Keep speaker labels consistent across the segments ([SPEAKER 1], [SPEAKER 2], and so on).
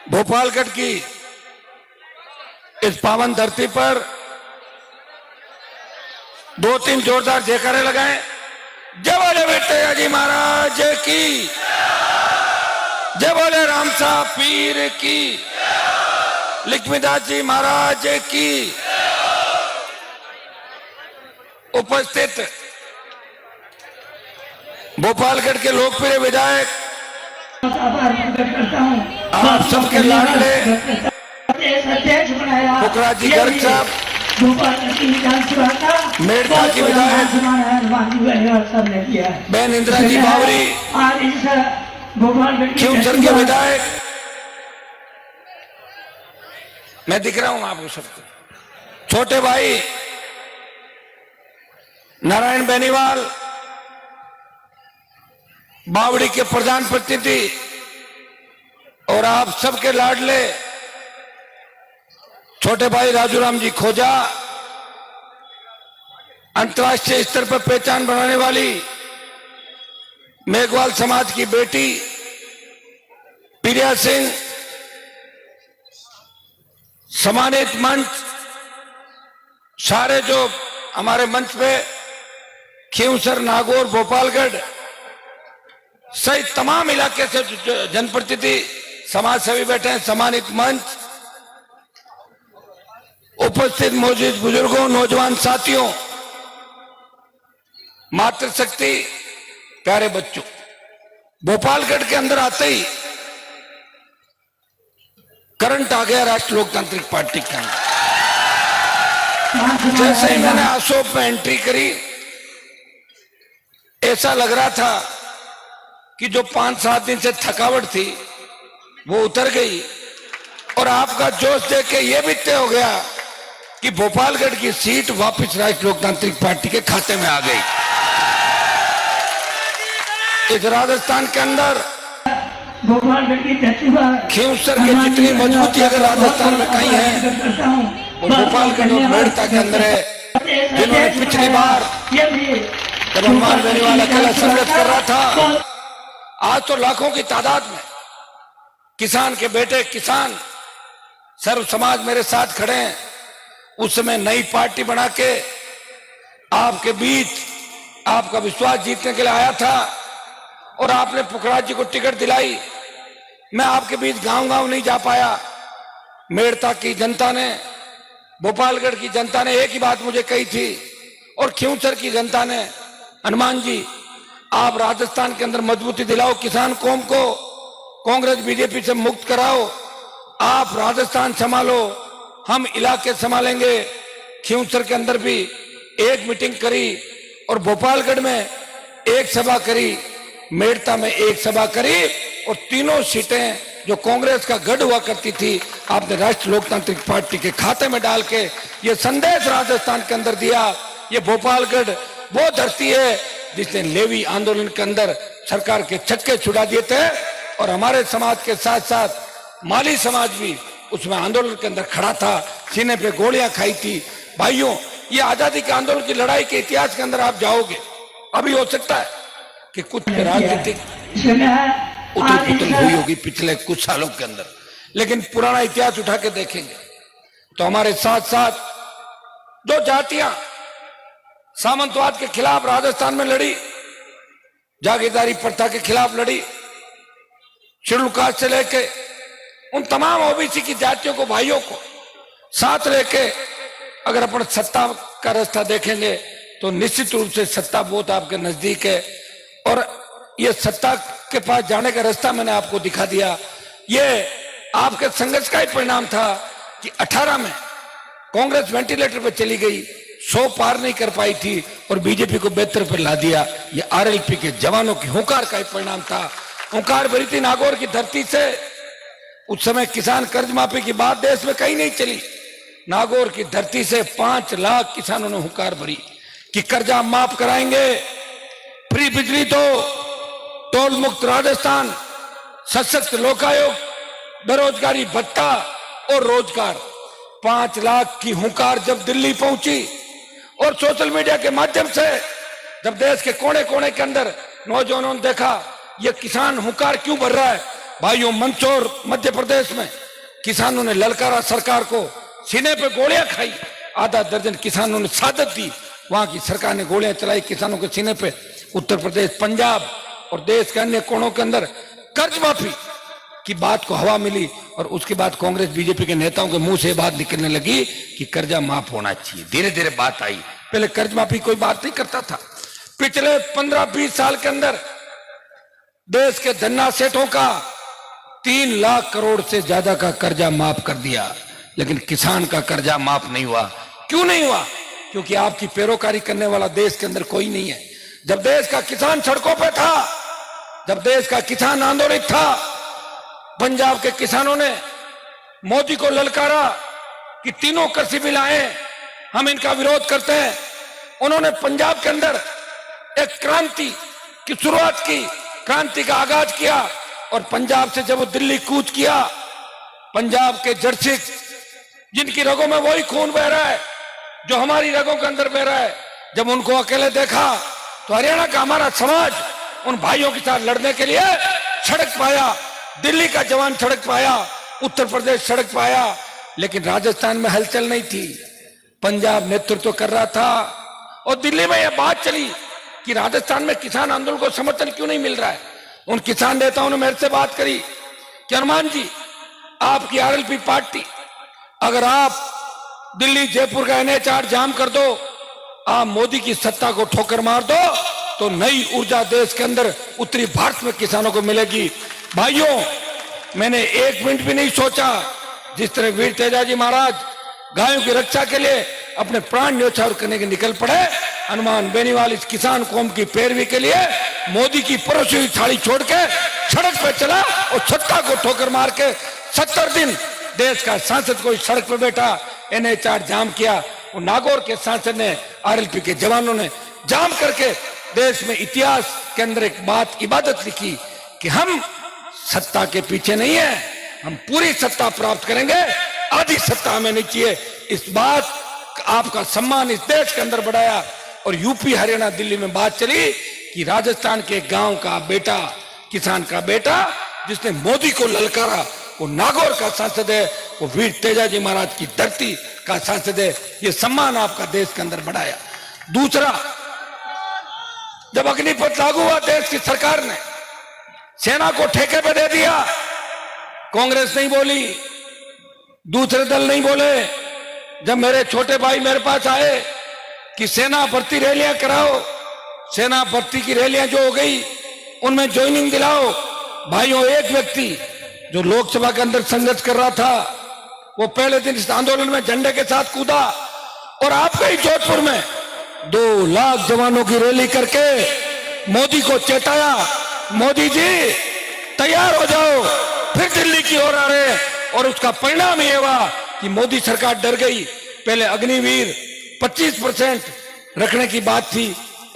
[SPEAKER 1] भोपालगढ़ की इस पावन धरती पर 2-3 जोरदार जयकारे लगाएं। जय बोले बेटैया जी महाराज की, जय बोले रामसा पीर की, लक्ष्मीदास जी महाराज की। उपस्थित भोपालगढ़ के लोकप्रिय विधायक, आप सबके लाडले पुखराज जी गर्ग साहब, मेड़ता की विधायक बहन इंदिरा जी बावरी, खींवसर के विधायक, मैं दिख रहा हूं आपको सबको, छोटे भाई नारायण बेनीवाल, बावड़ी के प्रधान प्रतिनिधि और आप सबके लाडले छोटे भाई राजूराम जी खोजा, अंतर्राष्ट्रीय स्तर पर पहचान बनाने वाली मेघवाल समाज की बेटी प्रिया सिंह, सम्मानित मंच, सारे जो हमारे मंच पे खींवसर, नागौर, भोपालगढ़ सहित तमाम इलाके से जनप्रतिनिधि, समाज सेवी बैठे हैं, सम्मानित मंच, उपस्थित मौजूद बुजुर्गों, नौजवान साथियों, मातृशक्ति, प्यारे बच्चों, भोपालगढ़ के अंदर आते ही करंट आ गया राष्ट्रीय लोकतांत्रिक पार्टी के अंदर। जैसे ही मैंने अशोक में एंट्री करी, ऐसा लग रहा था कि जो 5-7 दिन से थकावट थी वो उतर गई और आपका जोश देख के ये भी तय हो गया कि भोपालगढ़ की सीट वापस राष्ट्रीय लोकतांत्रिक पार्टी के खाते में आ गई। इस राजस्थान के अंदर खींवसर की जितनी मजबूती अगर राजस्थान में कहीं है वो भोपालगढ़ और मेड़ता के अंदर है, जिन्होंने पिछली बार जब हनुमान बेनीवाल अकेला संघर्ष कर रहा था, आज तो लाखों की तादाद में किसान के बेटे, किसान सर्व समाज मेरे साथ खड़े हैं। उस समय नई पार्टी बना के आपके बीच आपका विश्वास जीतने के लिए आया था और आपने पुखराज जी को टिकट दिलाई। मैं आपके बीच गांव-गांव नहीं जा पाया। मेड़ता की जनता ने, भोपालगढ़ की जनता ने एक ही बात मुझे कही थी और खींवसर की जनता ने, हनुमान जी आप राजस्थान के अंदर मजबूती दिलाओ, किसान कौम को कांग्रेस बीजेपी से मुक्त कराओ, आप राजस्थान संभालो, हम इलाके संभालेंगे। खींवसर के अंदर भी एक मीटिंग करी और भोपालगढ़ में एक सभा करी, मेड़ता में एक सभा करी और तीनों सीटें जो कांग्रेस का गढ़ हुआ करती थी आपने राष्ट्रीय लोकतांत्रिक पार्टी के खाते में डाल के ये संदेश राजस्थान के अंदर दिया। ये भोपालगढ़ वो धरती है जिसने लेवी आंदोलन के अंदर सरकार के चक्के छुड़ा दिए थे और हमारे समाज के साथ साथ माली समाज भी उसमें आंदोलन के अंदर खड़ा था, सीने पे गोलियां खाई थी। भाइयों, ये आजादी के आंदोलन की लड़ाई के इतिहास के अंदर आप जाओगे, अभी हो सकता है कि कुछ राजनीतिक उथल पुथल हुई होगी पिछले कुछ सालों के अंदर, लेकिन पुराना इतिहास उठा के देखेंगे तो हमारे साथ साथ जो जातियां सामंतवाद के खिलाफ राजस्थान में लड़ी, जागीरदारी प्रथा के खिलाफ लड़ी, शेड्यूल कास्ट से लेके उन तमाम ओबीसी की जातियों को, भाइयों को साथ लेके अगर अपन सत्ता का रास्ता देखेंगे तो निश्चित रूप से सत्ता बहुत आपके नजदीक है और ये सत्ता के पास जाने का रास्ता मैंने आपको दिखा दिया। ये आपके संघर्ष का ही परिणाम था कि 18 में कांग्रेस वेंटिलेटर पे चली गई, 100 पार नहीं कर पाई थी और बीजेपी को 72 पर ला दिया। ये आरएलपी के जवानों की हुंकार का ही परिणाम था। हुंकार भरी थी नागौर की धरती से। उस समय किसान कर्ज माफी की बात देश में कहीं नहीं चली। नागौर की धरती से 5 लाख किसानों ने हुंकार भरी कि कर्जा माफ कराएंगे, फ्री बिजली दो, टोल मुक्त राजस्थान, सशक्त लोकायोग, बेरोजगारी भत्ता और रोजगार। 5 लाख की हुंकार जब दिल्ली पहुंची और सोशल मीडिया के माध्यम से जब देश के कोने कोने के अंदर नौजवानों ने देखा ये किसान हुंकार क्यों भर रहा है, भाइयों, मंदसौर मध्य प्रदेश में किसानों ने ललकारा सरकार को, सीने पे गोलियां खाई, आधा दर्जन किसानों ने शहादत दी, वहां की सरकार ने गोलियां चलाई किसानों के सीने पे। उत्तर प्रदेश, पंजाब और देश के अन्य कोनों के अंदर कर्ज माफी की बात को हवा मिली और उसके बाद कांग्रेस बीजेपी के नेताओं के मुंह से बात निकलने लगी कि कर्जा माफ होना चाहिए। धीरे धीरे बात आई, पहले कर्ज माफी कोई बात नहीं करता था। पिछले 15-20 साल के अंदर देश के धन्ना सेठों का 3 लाख करोड़ से ज्यादा का कर्जा माफ कर दिया, लेकिन किसान का कर्जा माफ नहीं हुआ। क्यों नहीं हुआ? क्योंकि आपकी पैरोकारी करने वाला देश के अंदर कोई नहीं है। जब देश का किसान सड़कों पे था, जब देश का किसान आंदोलित था, पंजाब के किसानों ने मोदी को ललकारा कि तीनों कृषि बिल आए, हम इनका विरोध करते हैं। उन्होंने पंजाब के अंदर एक क्रांति की शुरुआत की, क्रांति का आगाज किया और पंजाब से जब वो दिल्ली कूच किया, पंजाब के जर्सी जिनकी रगों में वही खून बह रहा है जो हमारी रगों के अंदर बह रहा है, जब उनको अकेले देखा तो हरियाणा का हमारा समाज उन भाइयों के साथ लड़ने के लिए सड़क पाया। दिल्ली का जवान सड़क पाया, उत्तर प्रदेश सड़क पाया, लेकिन राजस्थान में हलचल नहीं थी। पंजाब नेतृत्व कर रहा था और दिल्ली में यह बात चली कि राजस्थान में किसान आंदोलन को समर्थन क्यों नहीं मिल रहा है। उन किसान नेताओं ने मेरे से बात करी कि हनुमान जी, आपकी आरएलपी पार्टी, अगर आप दिल्ली जयपुर का NH8 जाम कर दो, आप मोदी की सत्ता को ठोकर मार दो, तो नई ऊर्जा देश के अंदर उत्तरी भारत में किसानों को मिलेगी। भाइयों, मैंने 1 मिनट भी नहीं सोचा। जिस तरह वीर तेजाजी महाराज गायों की रक्षा के लिए अपने प्राण न्यौछावर करने के निकल पड़े, हनुमान बेनीवाल इस किसान कौम की पैरवी के लिए मोदी की परोसी हुई थाली छोड़ के सड़क पे चला और सत्ता को ठोकर मार के 70 दिन देश का सांसद को इस सड़क पे बैठा, NH8 जाम किया। वो नागौर के सांसद ने, आरएलपी के जवानों ने जाम करके देश में इतिहास के अंदर एक बात, इबादत लिखी कि हम सत्ता के पीछे नहीं है, हम पूरी सत्ता प्राप्त करेंगे, आधी सत्ता हमें नहीं चाहिए। इस बात आपका सम्मान इस देश के अंदर बढ़ाया। और यूपी, हरियाणा, दिल्ली में बात चली कि राजस्थान के गांव का बेटा, किसान का बेटा जिसने मोदी को ललकारा, वो नागौर का सांसद है, वो वीर तेजाजी महाराज की धरती का सांसद है। ये सम्मान आपका देश के अंदर बढ़ाया। दूसरा, जब अग्निपथ लागू हुआ, देश की सरकार ने सेना को ठेके पे दे दिया। कांग्रेस नहीं बोली, दूसरे दल नहीं बोले। जब मेरे छोटे भाई मेरे पास आए कि सेना भर्ती रैलियां कराओ, सेना भर्ती की रैलियां जो हो गई उनमें ज्वाइनिंग दिलाओ। भाइयों, एक व्यक्ति जो लोकसभा के अंदर संघर्ष कर रहा था, वो पहले दिन इस आंदोलन में झंडे के साथ कूदा और आपके ही जोधपुर में 2 लाख जवानों की रैली करके मोदी को चेताया, मोदी जी तैयार हो जाओ, फिर दिल्ली की ओर आ रहे। और उसका परिणाम ये हुआ कि मोदी सरकार डर गई। पहले अग्निवीर 25% रखने की बात थी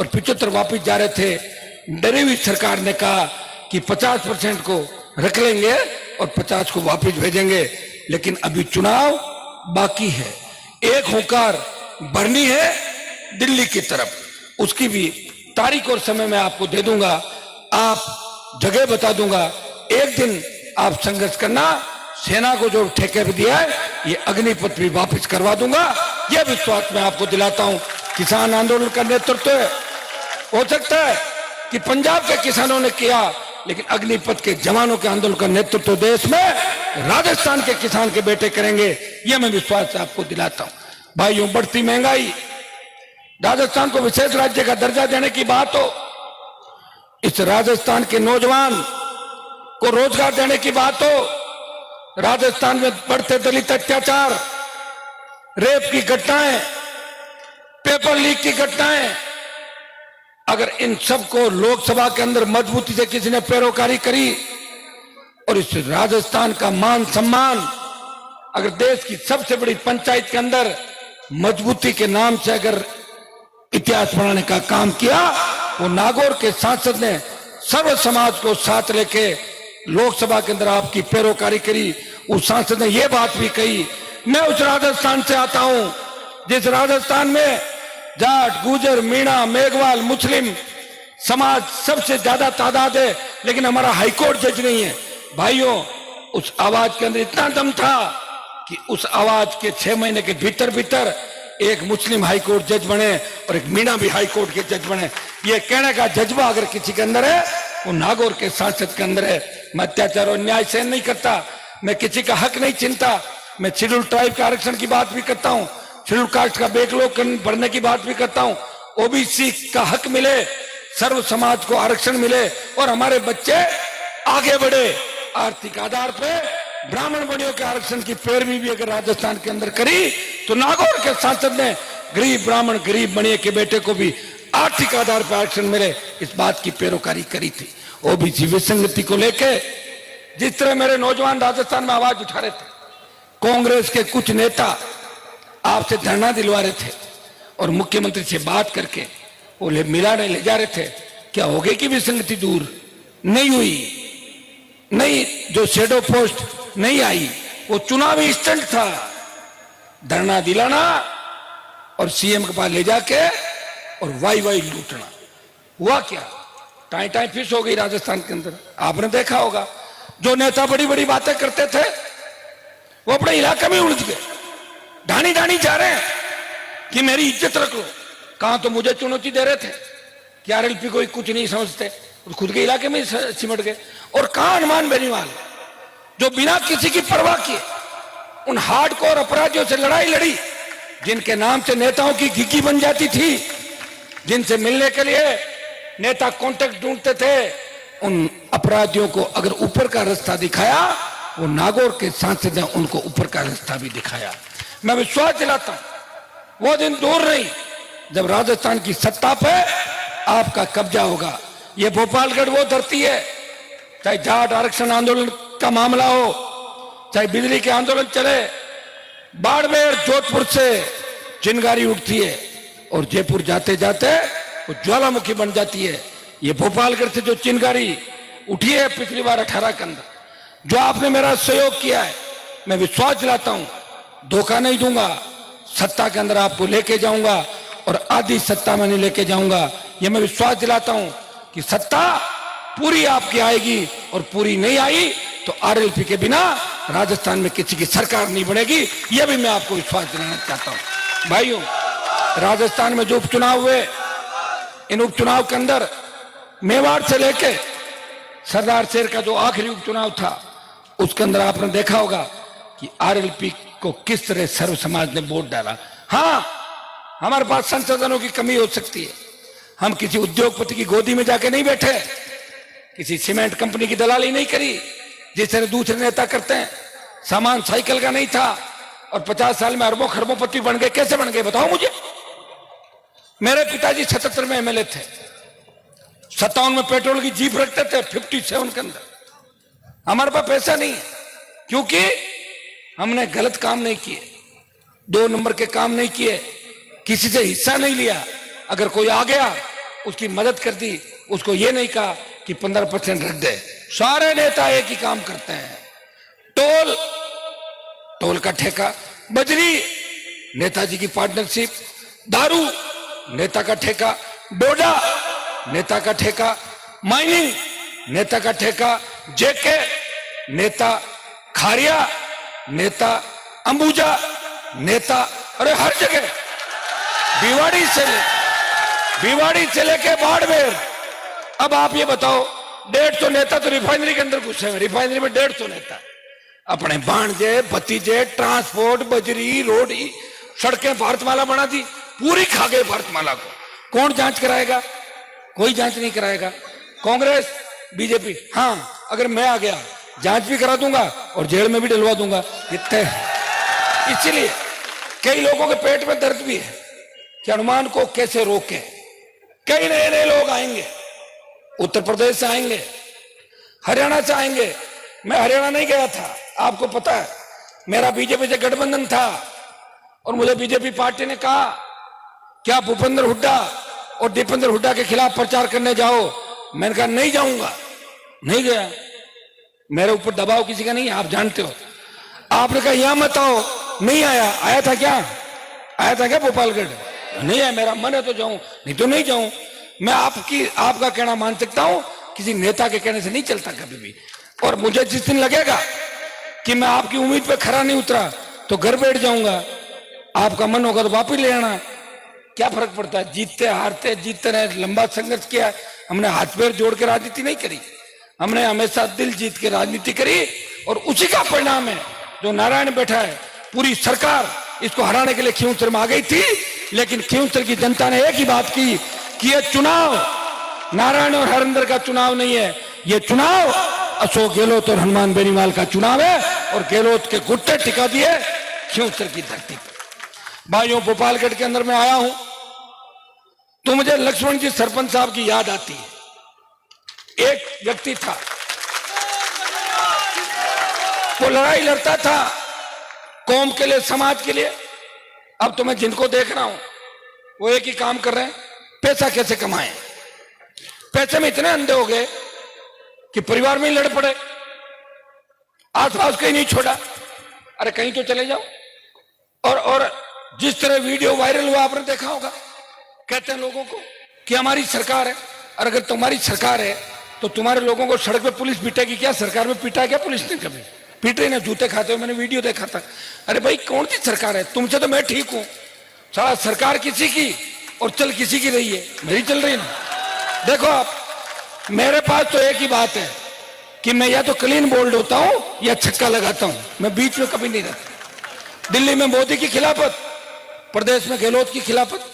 [SPEAKER 1] और 75 वापिस जा रहे थे। डरी हुई सरकार ने कहा कि 50% को रख लेंगे और 50 को वापिस भेजेंगे। लेकिन अभी चुनाव बाकी है, एक हुंकार भरनी है दिल्ली की तरफ, उसकी भी तारीख और समय मैं आपको दे दूंगा, आप जगह बता दूंगा। एक दिन आप संघर्ष करना, सेना को जो ठेके पे दिया है ये अग्निपथ भी वापस करवा दूंगा। यह विश्वास मैं आपको दिलाता हूं। किसान आंदोलन का नेतृत्व हो सकता है कि पंजाब के किसानों ने किया, लेकिन अग्निपथ के जवानों के आंदोलन का नेतृत्व देश में राजस्थान के किसान के बेटे करेंगे, यह मैं विश्वास आपको दिलाता हूं। भाइयों, बढ़ती महंगाई, राजस्थान को विशेष राज्य का दर्जा देने की बात हो, इस राजस्थान के नौजवान को रोजगार देने की बात हो, राजस्थान में बढ़ते दलित अत्याचार, रेप की घटनाएं, पेपर लीक की घटनाएं, अगर इन सब को लोकसभा के अंदर मजबूती से किसी ने पैरोकारी करी और इस राजस्थान का मान सम्मान अगर देश की सबसे बड़ी पंचायत के अंदर मजबूती के नाम से अगर इतिहास बनाने का काम किया, वो नागौर के सांसद ने सर्व समाज को साथ लेके लोकसभा के अंदर आपकी पैरोकारी करी। उस सांसद ने यह बात भी कही, मैं उस राजस्थान से आता हूं जिस राजस्थान में जाट, गुजर, मीणा, मेघवाल, मुस्लिम समाज सबसे ज्यादा तादाद है, लेकिन हमारा हाईकोर्ट जज नहीं है। भाइयों, उस आवाज के अंदर इतना दम था कि उस आवाज के 6 महीने के भीतर भीतर एक मुस्लिम हाई कोर्ट जज बने और एक मीना भी हाई कोर्ट के जज बने। ये कहने का जज्बा अगर किसी के अंदर है, वो नागौर के सांसद के अंदर है। मैं अत्याचार और न्याय सहन नहीं करता, मैं किसी का हक नहीं चिंता। मैं शेड्यूल ट्राइब के आरक्षण की बात भी करता हूँ, शेड्यूल कास्ट का बैकलॉग बढ़ने की बात भी करता हूँ। ओबीसी का हक मिले, सर्व समाज को आरक्षण मिले और हमारे बच्चे आगे बढ़े। आर्थिक आधार पे ब्राह्मण बनियों के आरक्षण की पैरवी भी अगर राजस्थान के अंदर करी तो नागौर के सांसद ने गरीब ब्राह्मण गरीब बनिए के बेटे को भी आर्थिक आधार पर आरक्षण मिले, इस बात की पैरोकारी करी थी। ओबीसी विसंगति को लेके जिस तरह मेरे नौजवान राजस्थान में आवाज उठा रहे थे, कांग्रेस के कुछ नेता आपसे धरना दिलवा रहे थे और मुख्यमंत्री से बात करके वो मिलाने ले जा रहे थे। क्या हो गई कि विसंगति दूर नहीं हुई? नहीं, जो शेडो पोस्ट नहीं आई वो चुनावी स्टंट था। धरना दिलाना और सीएम के पास ले जाके और वाई लूटना। हुआ क्या? टाई टाई फिश हो गई राजस्थान के अंदर। आपने देखा होगा, जो नेता बड़ी बड़ी बातें करते थे वो अपने इलाके में उलझ गए, ढानी ढानी जा रहे हैं कि मेरी इज्जत रख लो। कहां तो मुझे चुनौती दे रहे थे कि आरएलपी को कुछ नहीं समझते और खुद के इलाके में सिमट गए। और कहां हनुमान बेनीवाल जो बिना किसी की परवाह किए उन हार्डकोर अपराधियों से लड़ाई लड़ी, जिनके नाम से नेताओं की घिघी बन जाती थी, जिनसे मिलने के लिए नेता कांटेक्ट ढूंढते थे। उन अपराधियों को अगर ऊपर का रास्ता दिखाया, वो नागौर के सांसद ने उनको ऊपर का रास्ता भी दिखाया। मैं विश्वास दिलाता हूं वो दिन दूर नहीं जब राजस्थान की सत्ता पे आपका कब्जा होगा। ये भोपालगढ़ वो धरती है, चाहे जाट आरक्षण आंदोलन का मामला हो, चाहे बिजली के आंदोलन चले, बाड़मेर जोधपुर से चिंगारी उठती है और जयपुर जाते जाते वो ज्वालामुखी बन जाती है। ये भोपालगढ़ से जो चिंगारी उठी है पिछली बार 18 के अंदर, जो आपने मेरा सहयोग किया है, मैं विश्वास दिलाता हूं धोखा नहीं दूंगा। सत्ता के अंदर आपको लेके जाऊंगा और आधी सत्ता में नहीं लेके जाऊंगा। ये मैं विश्वास दिलाता हूं कि सत्ता पूरी आपकी आएगी और पूरी नहीं आई तो आरएलपी के बिना राजस्थान में किसी की सरकार नहीं बनेगी। यह भी मैं आपको विश्वास दिलाना चाहता हूं। भाइयों, राजस्थान में जो उपचुनाव हुए, इन उपचुनाव के अंदर मेवाड़ से लेके सरदार शेर का जो आखिरी उपचुनाव था, उसके अंदर आपने देखा होगा कि आरएलपी को किस तरह सर्व समाज ने वोट डाला। हाँ, हमारे पास संसाधनों की कमी हो सकती है, हम किसी उद्योगपति की गोदी में जाके नहीं बैठे, किसी सीमेंट कंपनी की दलाली नहीं करी जिस तरह दूसरे नेता करते हैं। सामान साइकिल का नहीं था और 50 साल में अरबों खरबों बन गए। कैसे बन गए बताओ मुझे? मेरे पिताजी 77 में एमएलए थे, 57 में पेट्रोल की जीप रखते थे 57 के अंदर। हमारे पास पैसा नहीं है क्योंकि हमने गलत काम नहीं किए, 2 नंबर के काम नहीं किए, किसी से हिस्सा नहीं लिया। अगर कोई आ गया उसकी मदद कर दी, उसको ये नहीं कहा कि 15% रख दे। सारे नेता एक ही काम करते हैं, टोल का ठेका, बजरी नेताजी की पार्टनरशिप, दारू नेता का ठेका, डोडा नेता का ठेका, माइनिंग नेता का ठेका, जेके नेता, खारिया नेता, अंबुजा नेता। अरे हर जगह, भिवाड़ी से लेके बाड़मेर। अब आप ये बताओ, 150 नेता तो रिफाइनरी के अंदर घुसे हैं। रिफाइनरी में 150 नेता, अपने भांजे भतीजे, ट्रांसपोर्ट, बजरी, रोड, सड़कें भारतमाला बना दी, पूरी खा गए भारतमाला को। कौन जांच कराएगा? कोई जांच नहीं कराएगा। कांग्रेस बीजेपी, हाँ अगर मैं आ गया जांच भी करा दूंगा और जेल में भी डलवा दूंगा। इतने इसलिए कई लोगों के पेट में दर्द भी है कि हनुमान को कैसे रोकें। कई नए नए लोग आएंगे, उत्तर प्रदेश से आएंगे, हरियाणा से आएंगे। मैं हरियाणा नहीं गया था, आपको पता है, मेरा बीजेपी से गठबंधन था और मुझे बीजेपी पार्टी ने कहा क्या भूपेंद्र हुड्डा और दीपेंद्र हुड्डा के खिलाफ प्रचार करने जाओ। मैंने कहा नहीं जाऊंगा, नहीं गया। मेरे ऊपर दबाव किसी का नहीं है, आप जानते हो। आपने कहा यहां मत आओ, नहीं आया। आया था क्या? आया था क्या भोपालगढ़? नहीं आया। मेरा मन है तो जाऊं, नहीं तो नहीं जाऊं। मैं आपका कहना मान सकता हूं, किसी नेता के कहने से नहीं चलता कभी भी। और मुझे जिस दिन लगेगा कि मैं आपकी उम्मीद पे खरा नहीं उतरा तो घर बैठ जाऊंगा, आपका मन होगा तो वापिस ले आना, क्या फर्क पड़ता है। जीतते हारते जीतते रहे, लंबा संघर्ष किया, हमने हाथ पैर जोड़ के राजनीति नहीं करी, हमने हमेशा दिल जीत के राजनीति करी और उसी का परिणाम है जो नारायण बैठा है। पूरी सरकार इसको हराने के लिए खींवसर में आ गई थी, लेकिन खींवसर की जनता ने एक ही बात की कि यह चुनाव नारायण और हरिंदर का चुनाव नहीं है, यह चुनाव अशोक गहलोत और हनुमान बेनीवाल का चुनाव है। और गहलोत के गुट्टे टिका दिए खींवसर की धरती पर। भाइयों, भोपालगढ़ के अंदर मैं आया हूं तो मुझे लक्ष्मण जी सरपंच साहब की याद आती है। एक व्यक्ति था, वो लड़ाई लड़ता था कौम के लिए, समाज के लिए। अब तो मैं जिनको देख रहा हूं वो एक ही काम कर रहे हैं, पैसा कैसे कमाएं। पैसे में इतने अंधे हो गए कि परिवार में ही लड़ पड़े, आसपास कहीं नहीं छोड़ा, अरे कहीं तो चले जाओ। और जिस तरह वीडियो वायरल हुआ आपने देखा होगा, कहते हैं लोगों को कि हमारी सरकार है, और अगर तुम्हारी सरकार है तो तुम्हारे लोगों को सड़क पे पुलिस पीटेगी क्या? सरकार में पीटा क्या पुलिस ने? कभी पीटे ना, जूते खाते हुए मैंने वीडियो देखा था। अरे भाई कौन सी सरकार है? तुमसे तो मैं ठीक हूं, सारा सरकार किसी की और चल किसी की रही है, मेरी चल रही ना। देखो आप, मेरे पास तो एक ही बात है कि मैं या तो क्लीन बोल्ड होता हूं या छक्का लगाता हूं, मैं बीच में कभी नहीं रहता। दिल्ली में मोदी की खिलाफत, प्रदेश में गहलोत की खिलाफत,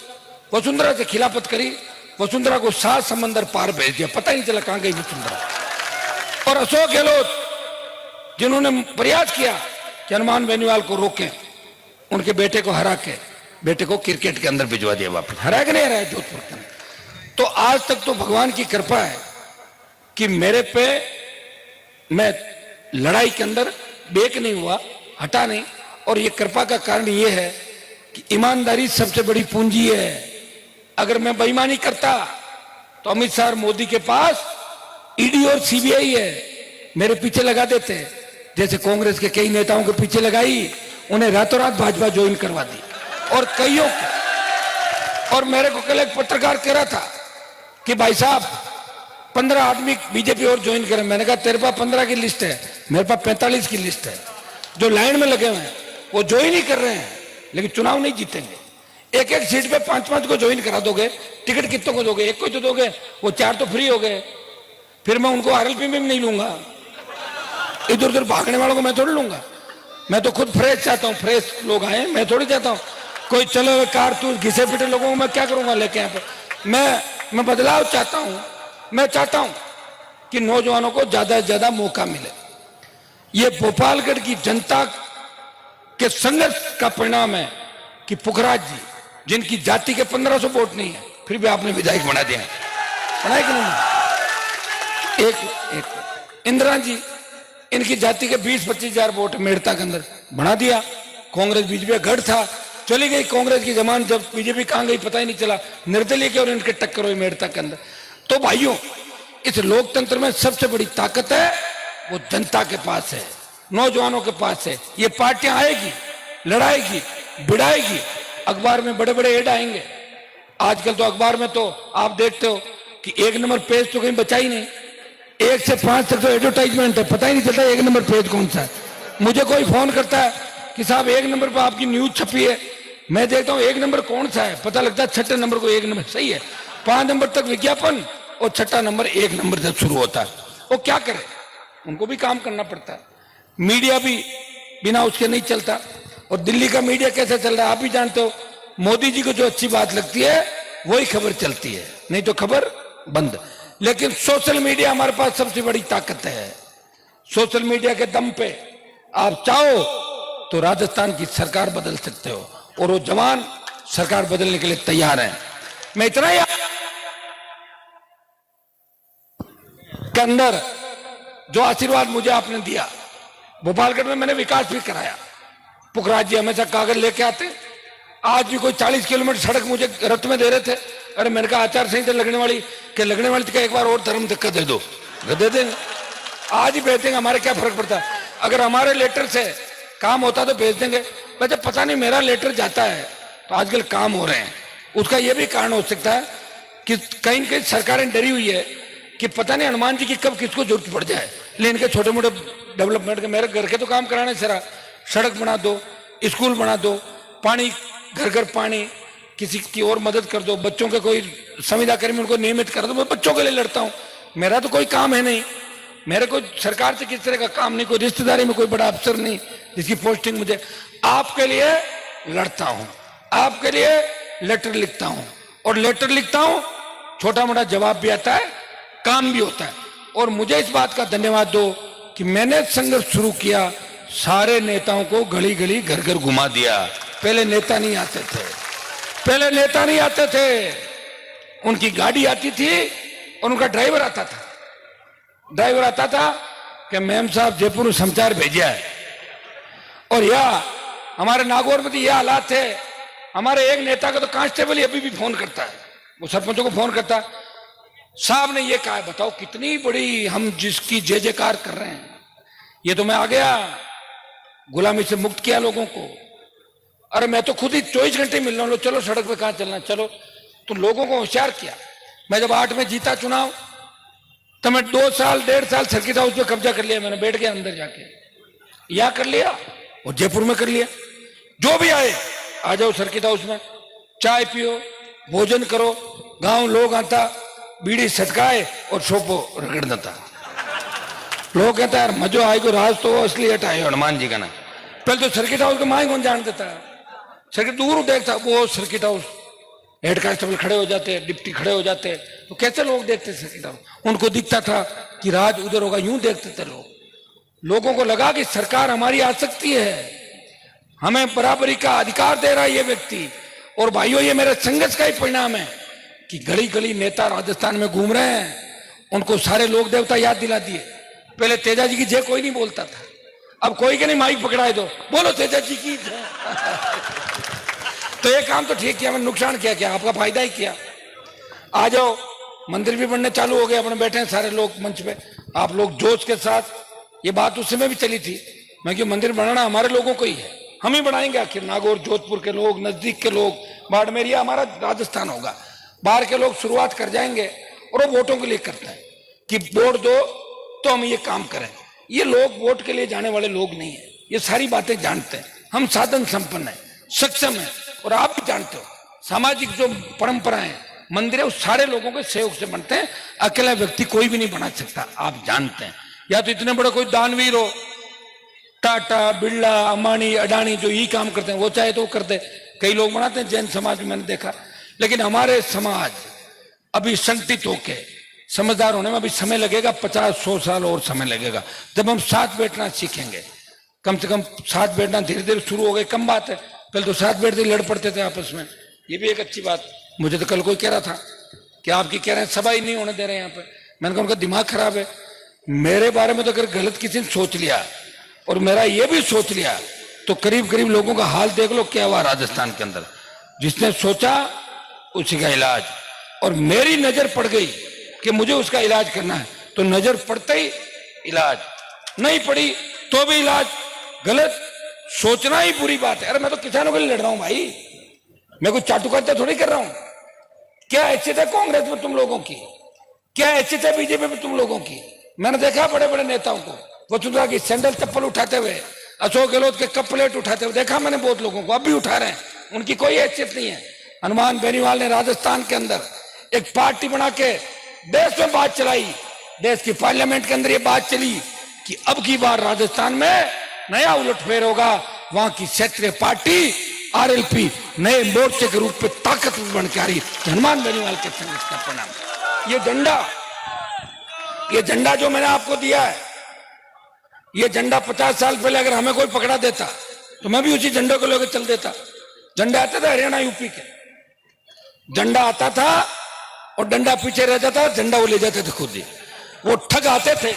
[SPEAKER 1] वसुंधरा से खिलाफत करी, वसुंधरा को 7 समंदर पार भेज दिया, पता ही नहीं चला कहां गई वसुंधरा। और अशोक गहलोत जिन्होंने प्रयास किया कि हनुमान बेनीवाल को रोकें, उनके बेटे को हरा के बेटे को क्रिकेट के अंदर भिजवा दिया वापस। हरा के नहीं हराया जोधपुर के अंदर। तो आज तक तो भगवान की कृपा है कि मेरे पे मैं लड़ाई के अंदर बेक नहीं हुआ, हटा नहीं। और ये कृपा का कारण ये है कि ईमानदारी सबसे बड़ी पूंजी है। अगर मैं बेईमानी करता तो अमित शाह और मोदी के पास ईडी और सीबीआई है, मेरे पीछे लगा देते, जैसे कांग्रेस के कई नेताओं के पीछे लगाई, उन्हें रातों रात भाजपा ज्वाइन करवा दी और कईयों को। और मेरे को कल एक पत्रकार कह रहा था कि भाई साहब 15 आदमी बीजेपी और ज्वाइन करें। मैंने कहा तेरे पास 15 की लिस्ट है, मेरे पास 45 की लिस्ट है। जो लाइन में लगे हुए हैं वो ज्वाइन ही कर रहे हैं, लेकिन चुनाव नहीं जीतेंगे। एक एक सीट पे 5-5 को ज्वाइन करा दोगे, टिकट कितनों को दोगे? एक को तो दोगे, वो 4 तो फ्री हो गए। फिर मैं उनको आरएलपी में भी नहीं लूंगा, इधर उधर भागने वालों को मैं थोड़ी लूंगा। मैं तो खुद फ्रेश चाहता हूँ, फ्रेश लोग आए, मैं थोड़ी चाहता हूँ कोई चले हुए कारतूस घिसे पिटे लोगों को मैं क्या करूंगा लेके यहाँ पे। मैं बदलाव चाहता हूं। मैं चाहता हूं कि नौजवानों को ज्यादा से ज्यादा मौका मिले। ये भोपालगढ़ की जनता के संघर्ष का परिणाम है कि पुखराज जी, जिनकी जाति के 1500 वोट नहीं है, फिर भी आपने विधायक बना दिया। बनाए कि नहीं? एक इंदिरा जी, इनकी जाति के 20-25 हजार वोट मेड़ता के अंदर बना दिया। कांग्रेस बीजेपी गढ़ था, चली गई कांग्रेस की जमान, जब बीजेपी कहां गई पता ही नहीं चला। निर्दलीय के और इनके टक्कर हुई मेड़ता के अंदर। तो भाइयों, इस लोकतंत्र में सबसे बड़ी ताकत है वो जनता के पास है, नौजवानों के पास है। ये पार्टियां आएगी, लड़ाएगी, बिड़ाएगी, अखबार में बड़े बड़े एड आएंगे। आजकल तो अखबार में तो आप देखते हो कि 1 नंबर पेज तो कहीं बचा ही नहीं, 1 से 5 तक तो एडवर्टाइजमेंट है, पता ही नहीं चलता 1 नंबर पेज कौन सा है। मुझे कोई फोन करता है कि साहब 1 नंबर पर आपकी न्यूज छपी है, मैं देखता हूं 1 नंबर कौन सा है, पता लगता है 6ठे नंबर को 1 नंबर सही है। 5 नंबर तक विज्ञापन और 6ठा नंबर 1 नंबर तक शुरू होता है। वो क्या करे, उनको भी काम करना पड़ता है। मीडिया भी बिना उसके नहीं चलता। और दिल्ली का मीडिया कैसे चल रहा है आप भी जानते हो। मोदी जी को जो अच्छी बात लगती है वही खबर चलती है, नहीं तो खबर बंद। लेकिन सोशल मीडिया हमारे पास सबसे बड़ी ताकत है। सोशल मीडिया के दम पे आप चाहो तो राजस्थान की सरकार बदल सकते हो, और वो जवान सरकार बदलने के लिए तैयार हैं। मैं इतना ही के अंदर जो आशीर्वाद मुझे आपने दिया, भोपालगढ़ में मैंने विकास भी कराया। पुखराज जी हमेशा कागज लेके आते, आज भी कोई 40 किलोमीटर सड़क मुझे रत में दे रहे थे। अरे मैंने कहा आचार संहिता लगने वाली का एक बार और धर्म धक्का दे दो, दे देंगे, आज ही भेज देंगे, हमारे क्या फर्क पड़ता है। अगर हमारे लेटर से काम होता तो भेज देंगे। वैसे पता नहीं मेरा लेटर जाता है तो आजकल काम हो रहे हैं। उसका यह भी कारण हो सकता है कि कहीं कहीं सरकारें डरी हुई है कि पता नहीं हनुमान जी की कब किसको जरूरत पड़ जाए, लेकिन इनके छोटे मोटे डेवलपमेंट के मेरे घर के तो काम कराने सरा, सड़क बना दो, स्कूल बना दो, पानी घर घर पानी, किसी की और मदद कर दो, बच्चों के कोई संविदा कर्मी उनको नियमित कर दो। मैं बच्चों के लिए लड़ता हूँ, मेरा तो कोई काम है नहीं, मेरे को सरकार से किस तरह का काम नहीं, कोई रिश्तेदारी में कोई बड़ा अफसर नहीं जिसकी पोस्टिंग मुझे। आपके लिए लड़ता हूं, आपके लिए लेटर लिखता हूं, और लेटर लिखता हूं, छोटा मोटा जवाब भी आता है, काम भी होता है। और मुझे इस बात का धन्यवाद दो कि मैंने संघर्ष शुरू किया, सारे नेताओं को गली गली घर घर घुमा दिया। पहले नेता नहीं आते थे, पहले नेता नहीं आते थे, उनकी गाड़ी आती थी और उनका ड्राइवर आता था। ड्राइवर आता था कि मैम साहब जयपुर में समाचार भेजा है। और यह हमारे नागौर में तो यह हालात थे, हमारे एक नेता का तो कांस्टेबल ही अभी भी फोन करता है, वो सरपंचों को फोन करता है, साहब ने ये कहा है, बताओ कितनी बड़ी हम जिसकी जय जयकार कर रहे हैं, ये तो मैं आ गया, गुलामी से मुक्त किया लोगों को। अरे मैं तो खुद ही 24 घंटे मिल रहा हूं, चलो सड़क पे कहां चलना, चलो। तो लोगों को होशियार किया। मैं जब 8 में जीता चुनाव, तो मैं 2 साल 1.5 साल सर्किट हाउस पे कब्जा कर लिया, मैंने बैठ गया अंदर जाके, यहां कर लिया और जयपुर में कर लिया। जो भी आए आ जाओ सर्किट हाउस में, चाय पियो, भोजन करो, गांव लोग आता, बीड़ी सटकाए और सोपो रगड़ देता। लोग कहता है यार मजो आएगो, राज तो असली हटाए हनुमान जी का ना। पहले तो सर्किट हाउस का माई कौन जान देता है, सर्किट दूर देखता, वो सर्किट हाउस, हेड कांस्टेबल खड़े हो जाते, डिप्टी खड़े हो जाते, तो कैसे लोग देखते सर्किट हाउस, उनको दिखता था कि राज उधर होगा, यूं देखते थे लोग। लोगों को लगा कि सरकार हमारी आ सकती है, हमें बराबरी का अधिकार दे रहा है ये व्यक्ति। और भाइयों, ये मेरे संघर्ष का ही परिणाम है कि गली गली नेता राजस्थान में घूम रहे हैं, उनको सारे लोक देवता याद दिला दिए। पहले तेजा जी की जय कोई नहीं बोलता था, अब कोई के नहीं माइक पकड़ाए दो, बोलो तेजा जी की जय। तो ये काम तो ठीक किया, मैंने नुकसान किया क्या, आपका फायदा ही किया। आ जाओ, मंदिर भी बनने चालू हो गए, अपने बैठे हैं सारे लोग मंच पे, आप लोग जोश के साथ। ये बात उस समय भी चली थी, मैं कि मंदिर बनाना हमारे लोगों को ही है, हम ही बनाएंगे। आखिर नागौर जोधपुर के लोग, नजदीक के लोग, बाड़मेरिया हमारा राजस्थान होगा, बाहर के लोग शुरुआत कर जाएंगे। और वो वोटों के लिए करता है कि वोट दो तो हम ये काम करें। ये लोग वोट के लिए जाने वाले लोग नहीं है, ये सारी बातें जानते हैं। हम साधन संपन्न है, सक्षम है, और आप भी जानते हो सामाजिक जो परंपराएं, मंदिर है, उस सारे लोगों के सहयोग से बनते हैं, अकेला व्यक्ति कोई भी नहीं बना सकता, आप जानते हैं। या तो इतने बड़े कोई दानवीर हो, टाटा, बिरला, अंबानी, अडानी, जो ये काम करते हैं, वो चाहे तो वो करते, कई लोग बनाते हैं, जैन समाज में मैंने देखा। लेकिन हमारे समाज अभी संगठित होके समझदार होने में अभी समय लगेगा, 50-100 साल और समय लगेगा, जब हम साथ बैठना सीखेंगे। कम से कम साथ बैठना धीरे धीरे शुरू हो गए, कम बात है, पहले तो साथ बैठते लड़ पड़ते थे आपस में, ये भी एक अच्छी बात। मुझे तो कल कोई कह रहा था कि आपकी कह रहे हैं सभा ही नहीं होने दे रहे यहाँ पे, मैंने कहा उनका दिमाग खराब है। मेरे बारे में तो अगर गलत किसी ने सोच लिया और मेरा ये भी सोच लिया, तो करीब करीब लोगों का हाल देख लो क्या हुआ राजस्थान के अंदर। जिसने सोचा उसी का इलाज, और मेरी नजर पड़ गई कि मुझे उसका इलाज करना है, तो नजर पड़ते ही इलाज, नहीं पड़ी तो भी इलाज। गलत सोचना ही बुरी बात है। अरे मैं तो किसानों के लिए लड़ रहा हूं भाई, मैं कोई चाटुकारिता थोड़ी कर रहा हूं। क्या हैसियत है कांग्रेस में तुम लोगों की, क्या हैसियत है बीजेपी में तुम लोगों की। मैंने देखा बड़े बड़े नेताओं को वसुंधरा की सैंडल चप्पल उठाते हुए, अशोक गहलोत के कप प्लेट उठाते हुए देखा मैंने बहुत लोगों को, अब भी उठा रहे हैं, उनकी कोई हैसियत नहीं है। हनुमान बेनीवाल ने राजस्थान के अंदर एक पार्टी बना के देश में बात चलाई, देश की पार्लियामेंट के अंदर ये बात चली कि अब की बार राजस्थान में नया उलटफेर होगा, वहां की क्षेत्रीय पार्टी आरएलपी नए मोर्चे के रूप में ताकतवर बन के आ रही। हनुमान बेनीवाल के संघर्ष का परिणाम ये झंडा जो मैंने आपको दिया है, ये झंडा 50 साल पहले अगर हमें कोई पकड़ा देता तो मैं भी उसी झंडे को लेकर चल देता। झंडा आता था हरियाणा यूपी के, झंडा आता था और डंडा पीछे रह जाता, झंडा वो ले जाते थे खुद ही। वो ठग आते थे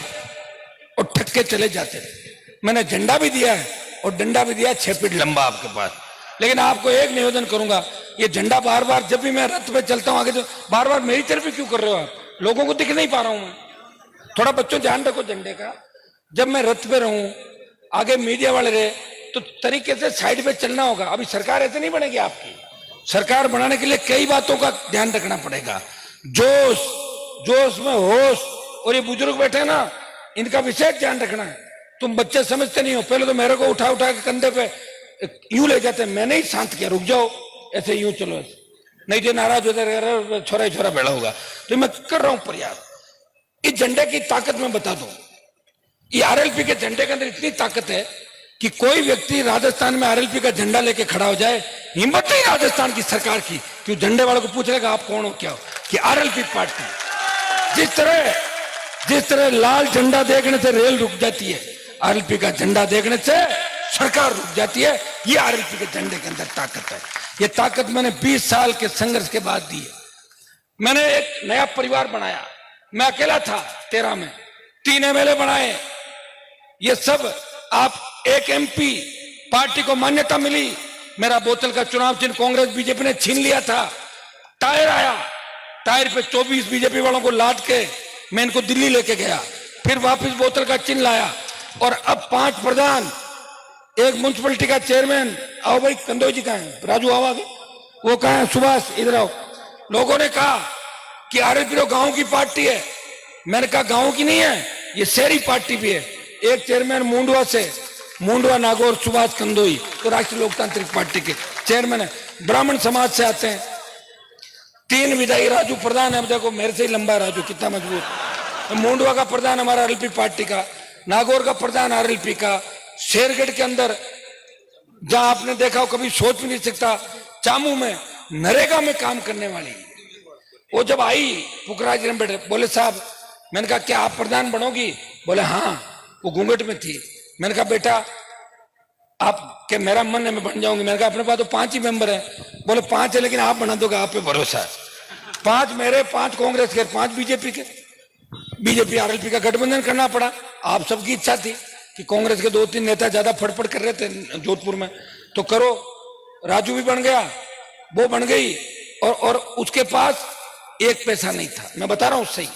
[SPEAKER 1] और ठग के चले जाते थे। मैंने झंडा भी दिया है और डंडा भी दिया 6 फीट लंबा आपके पास। लेकिन आपको एक निवेदन करूंगा, ये झंडा बार बार जब भी मैं रथ पे चलता हूं आगे, तो बार बार मेरी तरफ ही क्यों कर रहे हो आप? लोगों को दिख नहीं पा रहा हूं मैं। थोड़ा बच्चों ध्यान रखो झंडे का। जब मैं रथ पे रहूं, आगे मीडिया वाले रहे, तो तरीके से साइड पे चलना होगा। अभी सरकार ऐसे नहीं बनेगी आपकी। सरकार बनाने के लिए कई बातों का ध्यान रखना पड़ेगा। जोश में होश। और ये बुजुर्ग बैठे ना, इनका विशेष ध्यान रखना है। तुम बच्चे समझते नहीं हो, पहले तो मेरे को उठा उठा के कंधे पे यूं ले जाते, मैंने ही शांत किया, रुक जाओ ऐसे यूं चलो ऐसे, नहीं तो नाराज होते छोरा छोरा बेड़ा होगा। तो मैं कर रहा हूं प्रयास। इस झंडे की ताकत मैं बता दूं, ये आरएलपी के झंडे के अंदर इतनी ताकत है कि कोई व्यक्ति राजस्थान में आरएलपी का झंडा लेके खड़ा हो जाए, हिम्मत नहीं राजस्थान की सरकार की कि झंडे वाले को पूछ लेगा आप कौन हो क्या हो, कि आरएलपी पार्टी। जिस तरह लाल झंडा देखने से रेल रुक जाती है, आरएलपी का झंडा देखने से सरकार रुक जाती है। ये आरएलपी के झंडे के अंदर ताकत है। ये ताकत मैंने 20 साल के संघर्ष के बाद दी है। मैंने एक नया परिवार बनाया, मैं अकेला था 13 में, 3 एमएलए बनाए। ये सब आप एक एमपी, पार्टी को मान्यता मिली। मेरा बोतल का चुनाव चिन्ह कांग्रेस बीजेपी ने छीन लिया था। टायर आया, टायर पे 24 बीजेपी वालों को लाद के मैं इनको दिल्ली लेके गया, फिर वापस बोतल का चिन्ह लाया। और अब 5 प्रधान, एक म्युनिसिपलिटी का चेयरमैन, आओ भाई कंदोई जी कहाँ है, राजू आओ आगे, वो कहाँ है, सुभाष इधर आओ। लोगों ने कहा कि आरएलपी तो गांव की पार्टी है। मैंने कहा गांव की नहीं है, ये शहरी पार्टी भी है। एक चेयरमैन मुंडवा से, मुंडवा नागौर सुभाष कंदोई, तो राष्ट्रीय लोकतांत्रिक पार्टी के चेयरमैन है। ब्राह्मण समाज से आते हैं। 3 विधायक, राजू प्रधान है, देखो मेरे से ही लंबा राजू, कितना मजबूत। तो मुंडवा का प्रधान हमारा आरएलपी पार्टी का, नागौर का प्रधान आरएलपी का, शेरगढ़ के अंदर जहां आपने देखा हो, कभी सोच भी नहीं सकता, चामू में नरेगा में काम करने वाली, वो जब आई पुखराज ने बैठे, बोले साहब, मैंने कहा क्या आप प्रधान बनोगी? बोले हाँ। वो घूंघट में थी। मैंने कहा बेटा आप क्या, मेरा मन है मैं बन जाऊंगी। मैंने कहा अपने पास तो 5 ही मेंबर हैं। बोले 5 है लेकिन आप बना दोगे, आप पे भरोसा है। 5 मेरे, 5 कांग्रेस के, 5 बीजेपी के। बीजेपी आरएलपी का गठबंधन करना पड़ा। आप सबकी इच्छा थी कि कांग्रेस के 2-3 नेता ज्यादा फटफट कर रहे थे जोधपुर में, तो करो। राजू भी बन गया, वो बन गई, और उसके पास 1 पैसा नहीं था। मैं बता रहा हूं सही,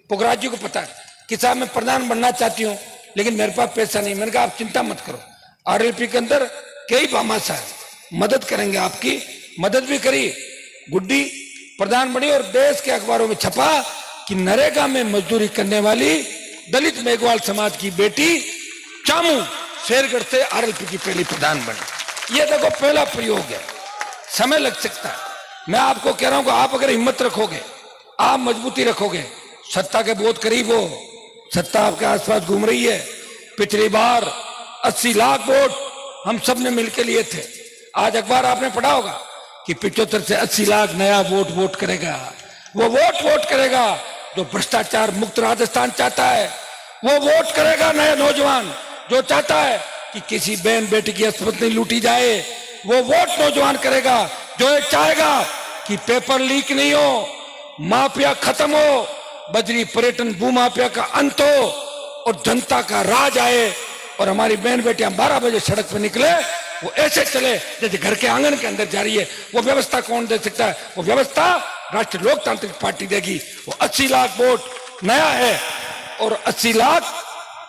[SPEAKER 1] पुखराज जी को पता है कि साहब मैं प्रधान बनना चाहती हूँ लेकिन मेरे पास पैसा नहीं। मैंने कहा आप चिंता मत करो, आरएलपी के अंदर कई भामाशाह है, मदद करेंगे आपकी। मदद भी करी, गुड्डी प्रधान बनी, और देश के अखबारों में छपा कि नरेगा में मजदूरी करने वाली दलित मेघवाल समाज की बेटी चामू शेरगढ़ से आरएलपी की पहली प्रधान बनी। ये देखो पहला प्रयोग है, समय लग सकता है। मैं आपको कह रहा हूं कि आप अगर हिम्मत रखोगे, आप मजबूती रखोगे, सत्ता के बहुत करीब हो, सत्ता आपके आसपास घूम रही है। पिछली बार 80 लाख वोट हम सब ने मिलकर लिए थे। आज अखबार आपने पढ़ा होगा कि 75 से 80 लाख नया वोट करेगा। वो वोट करेगा जो भ्रष्टाचार मुक्त राजस्थान चाहता है। वो वोट करेगा नया नौजवान जो चाहता है कि किसी बहन बेटी की अस्पत नहीं लूटी जाए। वो वोट नौजवान करेगा जो चाहेगा कि पेपर लीक नहीं हो, माफिया खत्म हो, बजरी पर्यटन भूमाफिया का अंत हो, और जनता का राज आए, और हमारी बहन बेटियां 12 बजे सड़क पर निकले, वो ऐसे चले जैसे घर के आंगन के अंदर जा रही है। वो व्यवस्था कौन दे सकता है? वो व्यवस्था राष्ट्रीय लोकतांत्रिक पार्टी देगी। वो 80 लाख वोट नया है और 80 लाख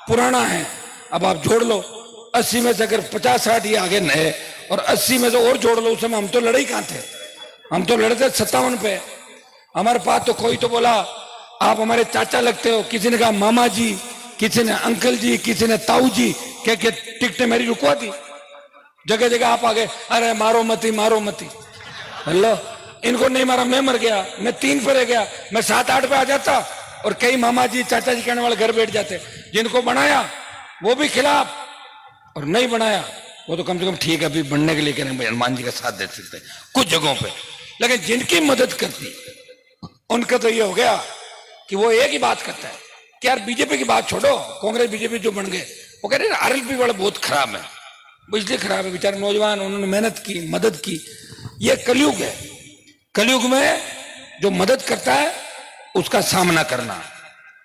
[SPEAKER 1] पुराना है। अब आप जोड़ लो, 80 में से अगर 50-60 ये आगे नए, और 80 में से और जोड़ लो, उस समय हम तो लड़े ही कहां थे, हम तो लड़े थे 57 पे। हमारे पास तो कोई तो बोला आप हमारे चाचा लगते हो, किसी ने कहा मामा जी, किसी ने अंकल जी, किसी ने ताऊ जी, क्या क्या टिकटें मेरी रुकवा दी। जगह जगह आप आ गए, अरे मारो मती मारो मती। हेलो, इनको नहीं मारा, मैं मर गया, मैं 3 पे रह गया, मैं 7-8 पे आ जाता, और कई मामा जी चाचा जी कहने वाले घर बैठ जाते। जिनको बनाया वो भी खिलाफ, और नहीं बनाया वो तो कम से कम ठीक है, अभी बनने के लिए कह रहे हैं हनुमान जी का साथ दे सकते हैं कुछ जगहों पे। लेकिन जिनकी मदद करती उनका तो ये हो गया कि वो एक ही बात करता है कि यार बीजेपी की बात छोड़ो, कांग्रेस बीजेपी जो बन गए, वो कह रहे हैं आरएलपी वाले बहुत खराब है। वो इसलिए खराब है, बेचारे नौजवान, उन्होंने मेहनत की, मदद की। ये कलयुग है, कलयुग में जो मदद करता है उसका सामना करना,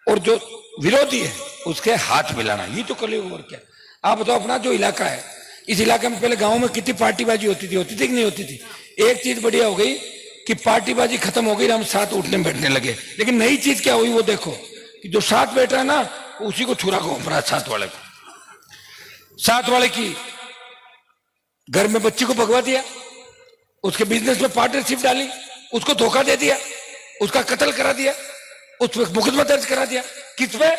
[SPEAKER 1] और जो विरोधी है उसके हाथ मिलाना, ये तो कलयुग। और क्या आप बताओ, अपना जो इलाका है, इस इलाके में पहले गाँव में कितनी पार्टीबाजी होती थी कि नहीं होती थी? एक चीज बढ़िया हो गई कि पार्टीबाजी खत्म हो गई, हम साथ उठने बैठने लगे। लेकिन नई चीज क्या हुई वो देखो, कि जो साथ बैठ रहा है ना, उसी को छुरा घूम रहा है, साथ वाले की घर में बच्ची को भगवा दिया, उसके बिजनेस में पार्टनरशिप डाली, उसको धोखा दे दिया, उसका कत्ल करा दिया, उस पर मुकदमा दर्ज करा दिया। किस पे?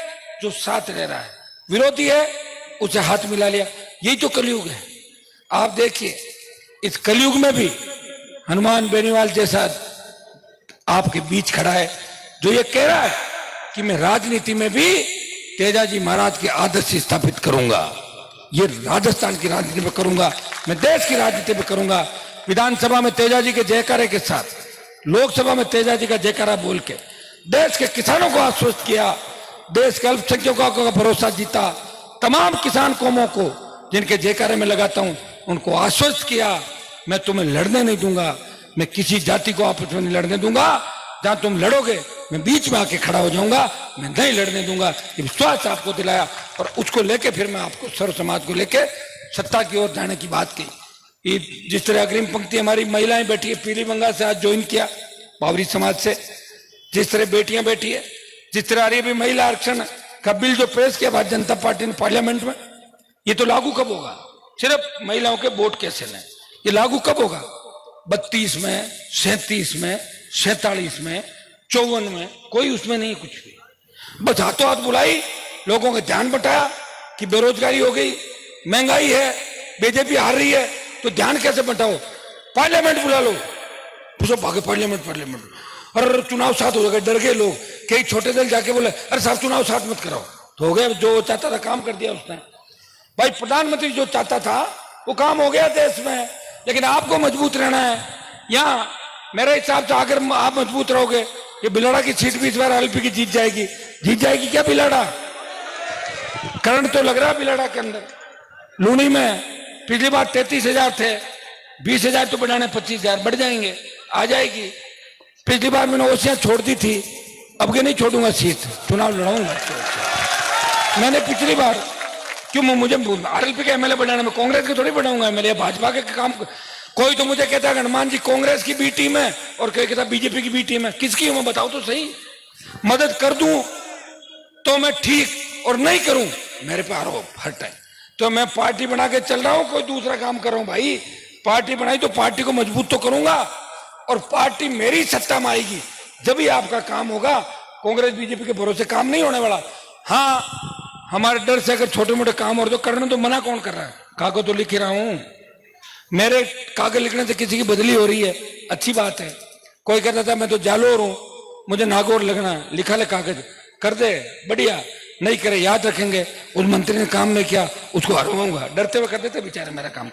[SPEAKER 1] जो साथ रह रहा है, विरोधी है उसे हाथ मिला लिया। यही तो कलयुग है। आप देखिए इस कलयुग में भी हनुमान बेनीवाल जैसा आपके बीच खड़ा है जो ये कह रहा है कि मैं राजनीति में भी तेजाजी महाराज के आदर्श स्थापित करूंगा। ये राजस्थान की राजनीति में करूंगा, मैं देश की राजनीति में करूंगा। विधानसभा में तेजाजी के जयकारे के साथ, लोकसभा में तेजाजी का जयकारा बोल के देश के किसानों को आश्वस्त किया, देश के अल्पसंख्यकों का भरोसा जीता, तमाम किसान कौमों को जिनके जयकारे में लगाता हूं उनको आश्वस्त किया, मैं तुम्हें लड़ने नहीं दूंगा, मैं किसी जाति को आपस में नहीं लड़ने दूंगा, जहां तुम लड़ोगे मैं बीच में आके खड़ा हो जाऊंगा, मैं नहीं लड़ने दूंगा। ये विश्वास आपको दिलाया और उसको लेके फिर मैं आपको सर्व समाज को लेके सत्ता की ओर जाने की बात की। ये जिस तरह अग्रिम पंक्ति हमारी महिलाएं बैठी है, पीली बंगाल से आज ज्वाइन किया बावरी समाज से, जिस तरह बेटियां बैठी है, जिस तरह अरे भी महिला आरक्षण का बिल जो पेश किया भारतीय जनता पार्टी ने पार्लियामेंट में, ये तो लागू कब होगा? सिर्फ महिलाओं के वोट कैसे लें, ये लागू कब होगा? 32 में, 37 में, 47 में, 54 में, कोई उसमें नहीं कुछ भी। बस हाथों हाथ बुलाई, लोगों का ध्यान बटाया कि बेरोजगारी हो गई, महंगाई है, बीजेपी हार रही है, तो ध्यान कैसे बटाओ? पार्लियामेंट बुला लो, पूछो भागे पार्लियामेंट। और चुनाव साथ हो गए, डर गए लोग। कई छोटे दल जाके बोले अरे साहब चुनाव साथ मत कराओ, तो हो गया जो चाहता था काम कर दिया उसने। भाई प्रधानमंत्री जो चाहता था वो काम हो गया देश में, लेकिन आपको मजबूत रहना है। यहाँ मेरे हिसाब से अगर आप मजबूत रहोगे, ये बिलाड़ा की सीट भी इस बार एलपी की जीत जाएगी क्या बिलाड़ा? करंट तो लग रहा है बिलाड़ा के अंदर। लूनी में पिछली बार 33,000 थे, 20,000 तो बढ़ाने 25,000 बढ़ जाएंगे, आ जाएगी। पिछली बार मैंने ओसियां छोड़ दी थी, अब के नहीं छोड़ूंगा सीट, चुनाव लड़ाऊंगा। मैंने पिछली बार क्यों मुझे आरएलपी के एमएलए बढ़ाने में, कांग्रेस के थोड़ी बढ़ाऊंगा एमएलए, भाजपा के काम। कोई तो मुझे कहता है हनुमान जी कांग्रेस की बी टीम है और कोई कहता बीजेपी की बी टीम है। किसकी हूं मैं बताओ तो सही? मदद कर दूं तो मैं ठीक, और नहीं करूं मेरे पे आरोप हर टाइम। तो मैं पार्टी बना के चल रहा हूं, कोई दूसरा काम कर रहा हूं। भाई पार्टी बनाई तो पार्टी को मजबूत तो करूंगा, और पार्टी मेरी सत्ता में आएगी जब ही आपका काम होगा। कांग्रेस बीजेपी के भरोसे काम नहीं होने वाला। हाँ, हमारे डर से अगर छोटे मोटे काम और तो करने तो मना कौन कर रहा है? कागज तो लिख रहा हूं, मेरे कागज लिखने से किसी की बदली हो रही है, अच्छी बात है। कोई कहता था मैं तो जालोर हूं, मुझे नागौर लगना, लिखा ले कागज, कर दे, बढ़िया। नहीं करे याद रखेंगे, उस मंत्री ने काम नहीं किया उसको हरवाऊंगा, डरते हुए कर देते बेचारे मेरा काम।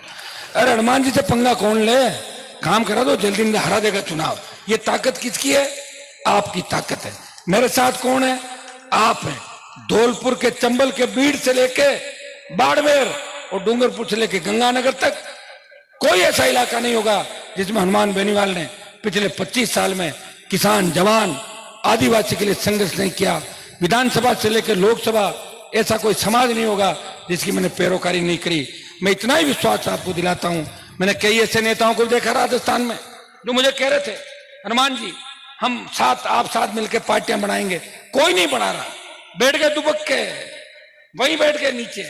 [SPEAKER 1] अरे हनुमान जी से पंगा कौन ले, काम करा दो, जल्दी में हरा देगा चुनाव। ये ताकत किसकी है? आपकी ताकत है। मेरे साथ कौन है? आप हैं। धौलपुर के चंबल के बीड़ से लेके बाड़मेर और डूंगरपुर से लेके गंगानगर तक कोई ऐसा इलाका नहीं होगा जिसमें हनुमान बेनीवाल ने पिछले 25 साल में किसान, जवान, आदिवासी के लिए संघर्ष नहीं किया। विधानसभा से लेकर लोकसभा ऐसा कोई समाज नहीं होगा जिसकी मैंने पैरोकारी नहीं करी। मैं इतना ही विश्वास आपको दिलाता हूं। मैंने कई ऐसे नेताओं को देखा राजस्थान में जो मुझे कह रहे थे हनुमान जी हम साथ, आप साथ मिलकर पार्टियां बनाएंगे। कोई नहीं बना रहा, बैठ गए दुबक के, वहीं बैठ गए नीचे,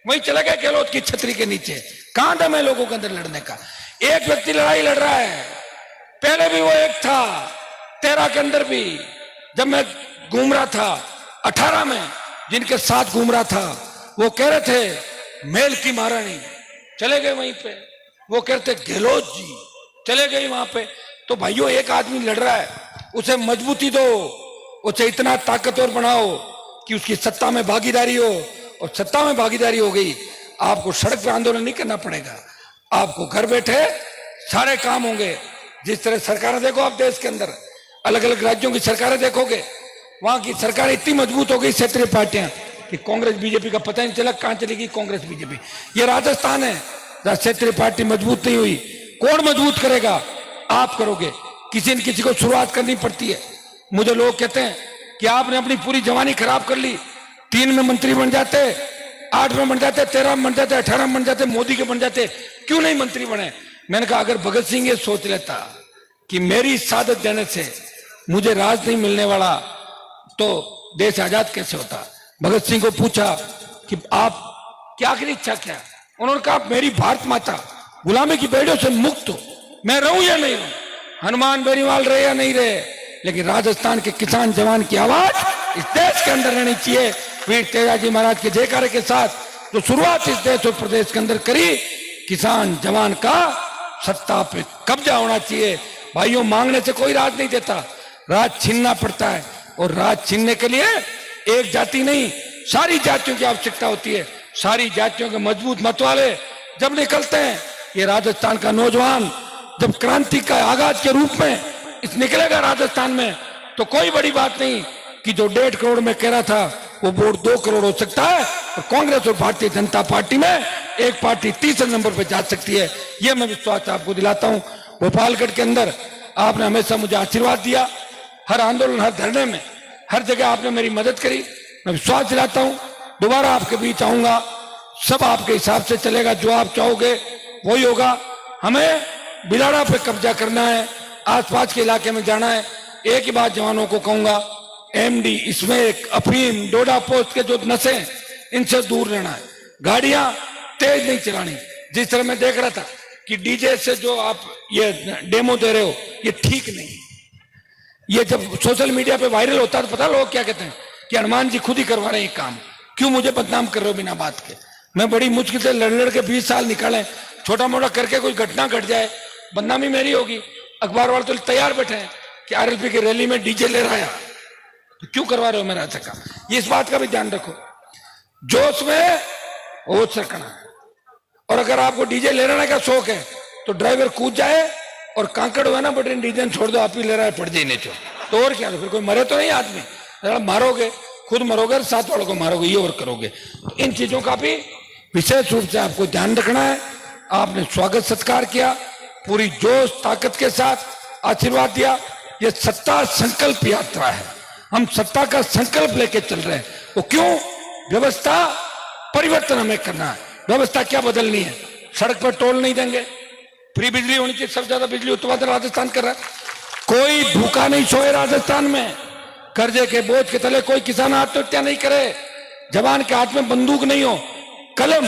[SPEAKER 1] वहीं चले गए गहलोत की छतरी के नीचे। कहां दम है लोगों के अंदर लड़ने का? एक व्यक्ति लड़ाई लड़ रहा है, पहले भी वो एक था 13 के अंदर भी, जब मैं घूम रहा था 18 में जिनके साथ घूम रहा था, वो कह रहे थे मेल की महारानी, चले गए वहीं पे। वो कहते गहलोत जी, चले गए वहां पे। तो भाइयों एक आदमी लड़ रहा है, उसे मजबूती दो, उसे इतना ताकतवर बनाओ कि उसकी सत्ता में भागीदारी हो, और सत्ता में भागीदारी हो गई, आपको सड़क पर आंदोलन नहीं करना पड़ेगा, आपको घर बैठे सारे काम होंगे। जिस तरह सरकारें देखो आप देश के अंदर, अलग अलग राज्यों की सरकारें देखोगे, वहां की सरकार इतनी मजबूत हो गई क्षेत्रीय पार्टियां कि कांग्रेस बीजेपी का पता नहीं चला कहां चली गई कांग्रेस बीजेपी। ये राजस्थान है जहां क्षेत्रीय पार्टी मजबूत नहीं हुई। कौन मजबूत करेगा? आप करोगे। किसी न किसी को शुरुआत करनी पड़ती है। मुझे लोग कहते हैं कि आपने अपनी पूरी जवानी खराब कर ली, 3 में मंत्री बन जाते, 8 में बन जाते, 13 में बन जाते, 18 में बन जाते, मोदी के बन जाते, क्यों नहीं मंत्री बने? मैंने कहा अगर भगत सिंह ये सोच लेता कि मेरी शहादत देने से मुझे राज नहीं मिलने वाला तो देश आजाद कैसे होता। भगत सिंह को पूछा कि आप क्या आखिरी इच्छा क्या? उन्होंने कहा मेरी भारत माता गुलामी की बेड़ियों से मुक्त हो, मैं रहूं या नहीं रहूं, हनुमान बेनीवाल रहे या नहीं रहे, लेकिन राजस्थान के किसान जवान की आवाज इस देश के अंदर रहनी चाहिए। वीर तेजाजी महाराज के जयकारे के साथ जो शुरुआत इस देश और प्रदेश के अंदर करी, किसान जवान का सत्ता पे कब्जा होना चाहिए। भाइयों, मांगने से कोई राज नहीं देता, राज छीनना पड़ता है, और राज छीनने के लिए एक जाति नहीं, सारी जातियों की आवश्यकता होती है। सारी जातियों के मजबूत मत वाले जब निकलते हैं, ये राजस्थान का नौजवान जब क्रांति का आगाज के रूप में इस निकलेगा राजस्थान में, तो कोई बड़ी बात नहीं कि जो 1.5 करोड़ में कह रहा था वो वोट 2 करोड़ हो सकता है, और कांग्रेस और भारतीय जनता पार्टी में एक पार्टी तीसरे नंबर पर जा सकती है। यह मैं विश्वास आपको दिलाता हूं। गोपालगढ़ के अंदर आपने हमेशा मुझे आशीर्वाद दिया, हर आंदोलन, हर धरने में, हर जगह आपने मेरी मदद करी। मैं विश्वास दिलाता हूं दोबारा आपके बीच आऊंगा, सब आपके हिसाब से चलेगा, जो आप चाहोगे वही होगा। हमें बिलाड़ा पे कब्जा करना है, आसपास के इलाके में जाना है। एक ही बात जवानों को कहूंगा, एमडी, इसमें अफीम, डोडा पोस्ट के जो नशे, इनसे दूर रहना है। गाड़ियां तेज नहीं चलानी। जिस तरह मैं देख रहा था कि डीजे से जो आप ये डेमो दे रहे हो, ये ठीक नहीं। ये जब सोशल मीडिया पे वायरल होता है तो पता लोग क्या कहते हैं कि हनुमान जी खुद ही करवा रहे हैं काम, क्यों मुझे बदनाम कर रहे हो बिना बात के। मैं बड़ी मुश्किल से लड़ के 20 साल निकाले, छोटा मोटा करके कोई घटना घट जाए, बदनामी मेरी होगी। अखबार वाले तो तैयार बैठे हैं कि आरएलपी की रैली में डीजे ले रहा है, तो क्यों करवा रहे हो मेरा ऐसा काम। इस बात का भी ध्यान रखो, जोश में होश रखना है। और अगर आपको डीजे ले रहने का शौक है तो ड्राइवर कूद जाए और कांकड़ हुआ ना, बटन डीजे छोड़ दो, आप ही ले रहा है, पड़ जाए नीचे, तो और क्या, तो फिर कोई मरे तो नहीं आदमी, मारोगे, खुद मरोगे और साथ वालों को मारोगे, ये और करोगे। तो इन चीजों का भी विशेष रूप से आपको ध्यान रखना है। आपने स्वागत सत्कार किया, पूरी जोश ताकत के साथ आशीर्वाद दिया। ये सत्ता संकल्प यात्रा है, हम सत्ता का संकल्प लेके चल रहे हैं। वो क्यों? व्यवस्था परिवर्तन हमें करना है। व्यवस्था क्या बदलनी है? सड़क पर टोल नहीं देंगे, फ्री बिजली होनी चाहिए। सबसे ज्यादा बिजली उत्पादन राजस्थान कर रहा है, कोई भूखा नहीं सोए राजस्थान में। कर्जे के बोझ के तले कोई किसान आत्महत्या नहीं करे, जवान के हाथ में बंदूक नहीं हो, कलम,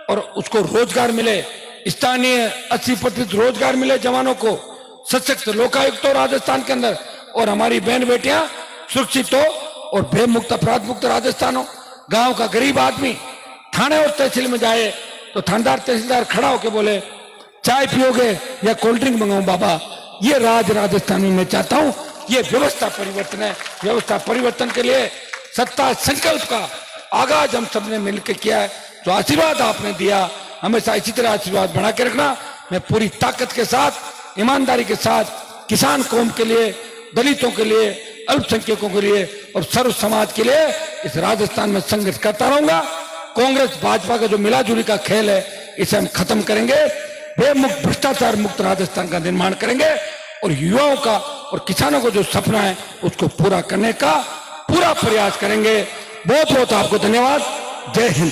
[SPEAKER 1] और उसको रोजगार मिले, स्थानीय 80% रोजगार मिले जवानों को, सशक्त लोकायुक्त हो राजस्थान के अंदर, और हमारी बहन बेटियां सुरक्षित हो और भय मुक्त, अपराध मुक्त राजस्थान हो। गांव का गरीब आदमी थाने और तहसील में जाए तो थानेदार तहसीलदार खड़ा होकर बोले चाय पियोगे या कोल्ड ड्रिंक मंगाऊं बाबा। ये राज राजस्थान में मैं चाहता हूं। ये व्यवस्था परिवर्तन है। व्यवस्था परिवर्तन के लिए सत्ता संकल्प का आगाज हम सबने मिलकर किया है। जो आशीर्वाद आपने दिया, हमेशा इसी तरह आशीर्वाद बना के रखना। मैं पूरी ताकत के साथ, ईमानदारी के साथ किसान कौम के लिए, दलितों के लिए, अल्पसंख्यकों के लिए और सर्व समाज के लिए इस राजस्थान में संघर्ष करता रहूंगा। कांग्रेस भाजपा का जो मिलाजुली का खेल है, इसे हम खत्म करेंगे। बेमुक्त, भ्रष्टाचार मुक्त राजस्थान का निर्माण करेंगे, और युवाओं का और किसानों को जो सपना है उसको पूरा करने का पूरा प्रयास करेंगे। बहुत बहुत आपको धन्यवाद। जय हिंद।